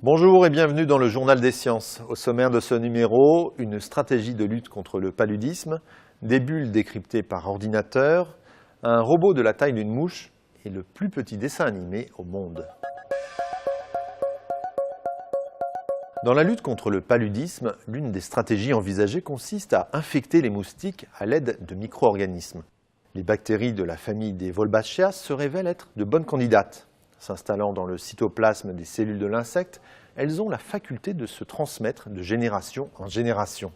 Bonjour et bienvenue dans le Journal des sciences. Au sommaire de ce numéro, une stratégie de lutte contre le paludisme, des bulles décryptées par ordinateur, un robot de la taille d'une mouche et le plus petit dessin animé au monde. Dans la lutte contre le paludisme, l'une des stratégies envisagées consiste à infecter les moustiques à l'aide de micro-organismes. Les bactéries de la famille des Wolbachia se révèlent être de bonnes candidates. S'installant dans le cytoplasme des cellules de l'insecte, elles ont la faculté de se transmettre de génération en génération.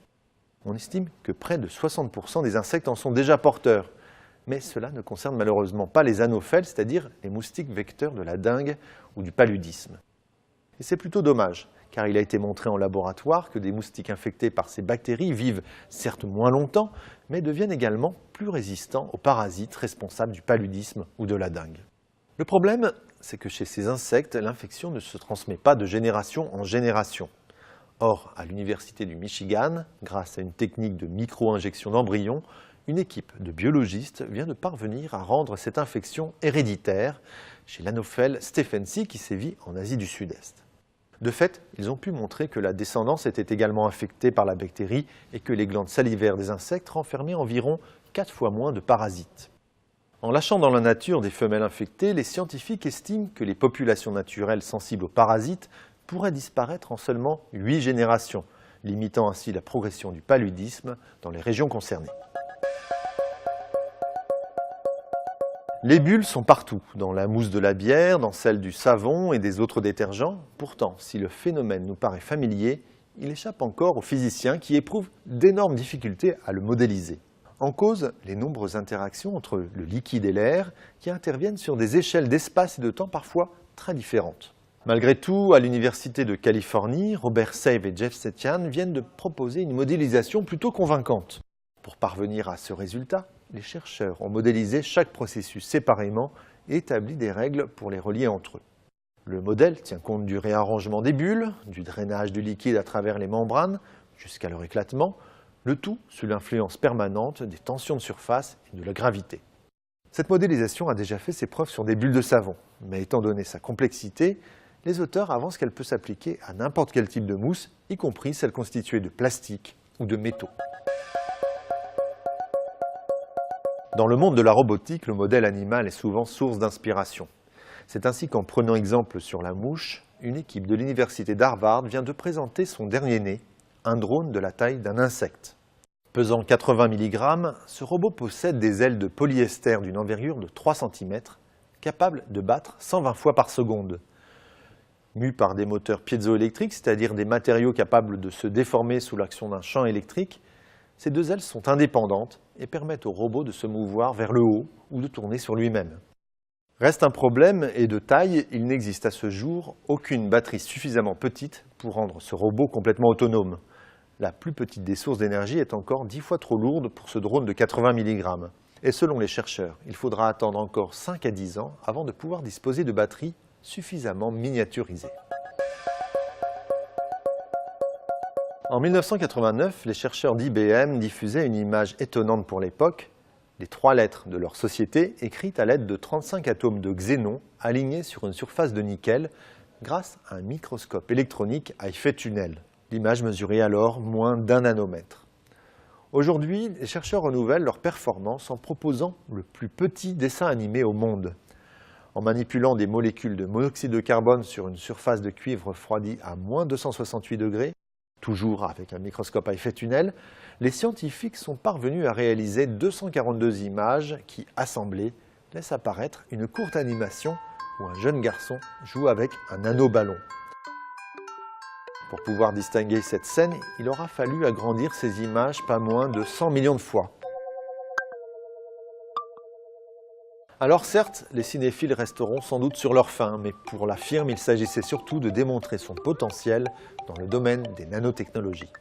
On estime que près de 60% des insectes en sont déjà porteurs. Mais cela ne concerne malheureusement pas les anophèles, c'est-à-dire les moustiques vecteurs de la dengue ou du paludisme. Et c'est plutôt dommage, car il a été montré en laboratoire que des moustiques infectés par ces bactéries vivent certes moins longtemps, mais deviennent également plus résistants aux parasites responsables du paludisme ou de la dengue. Le problème, c'est que chez ces insectes, l'infection ne se transmet pas de génération en génération. Or, à l'Université du Michigan, grâce à une technique de micro-injection d'embryons, une équipe de biologistes vient de parvenir à rendre cette infection héréditaire chez l'Anophèle stephensii qui sévit en Asie du Sud-Est. De fait, ils ont pu montrer que la descendance était également infectée par la bactérie et que les glandes salivaires des insectes renfermaient environ 4 fois moins de parasites. En lâchant dans la nature des femelles infectées, les scientifiques estiment que les populations naturelles sensibles aux parasites pourraient disparaître en seulement 8 générations, limitant ainsi la progression du paludisme dans les régions concernées. Les bulles sont partout, dans la mousse de la bière, dans celle du savon et des autres détergents. Pourtant, si le phénomène nous paraît familier, il échappe encore aux physiciens qui éprouvent d'énormes difficultés à le modéliser. En cause, les nombreuses interactions entre le liquide et l'air qui interviennent sur des échelles d'espace et de temps parfois très différentes. Malgré tout, à l'Université de Californie, Robert Save et Jeff Setian viennent de proposer une modélisation plutôt convaincante. Pour parvenir à ce résultat, les chercheurs ont modélisé chaque processus séparément et établi des règles pour les relier entre eux. Le modèle tient compte du réarrangement des bulles, du drainage du liquide à travers les membranes jusqu'à leur éclatement, le tout sous l'influence permanente des tensions de surface et de la gravité. Cette modélisation a déjà fait ses preuves sur des bulles de savon, mais étant donné sa complexité, les auteurs avancent qu'elle peut s'appliquer à n'importe quel type de mousse, y compris celle constituée de plastique ou de métaux. Dans le monde de la robotique, le modèle animal est souvent source d'inspiration. C'est ainsi qu'en prenant exemple sur la mouche, une équipe de l'université d'Harvard vient de présenter son dernier né, un drone de la taille d'un insecte. Pesant 80 mg, ce robot possède des ailes de polyester d'une envergure de 3 cm, capables de battre 120 fois par seconde. Mû par des moteurs piézoélectriques, c'est-à-dire des matériaux capables de se déformer sous l'action d'un champ électrique, ces deux ailes sont indépendantes et permettent au robot de se mouvoir vers le haut ou de tourner sur lui-même. Reste un problème et de taille, il n'existe à ce jour aucune batterie suffisamment petite pour rendre ce robot complètement autonome. La plus petite des sources d'énergie est encore 10 fois trop lourde pour ce drone de 80 mg. Et selon les chercheurs, il faudra attendre encore 5 à 10 ans avant de pouvoir disposer de batteries suffisamment miniaturisées. En 1989, les chercheurs d'IBM diffusaient une image étonnante pour l'époque, les 3 lettres de leur société écrites à l'aide de 35 atomes de xénon alignés sur une surface de nickel grâce à un microscope électronique à effet tunnel. L'image mesurait alors moins d'1 nanomètre. Aujourd'hui, les chercheurs renouvellent leur performance en proposant le plus petit dessin animé au monde. En manipulant des molécules de monoxyde de carbone sur une surface de cuivre refroidie à moins 268 degrés, toujours avec un microscope à effet tunnel, les scientifiques sont parvenus à réaliser 242 images qui, assemblées, laissent apparaître une courte animation où un jeune garçon joue avec un nanoballon. Pour pouvoir distinguer cette scène, il aura fallu agrandir ces images pas moins de 100 millions de fois. Alors certes, les cinéphiles resteront sans doute sur leur faim, mais pour la firme, il s'agissait surtout de démontrer son potentiel dans le domaine des nanotechnologies.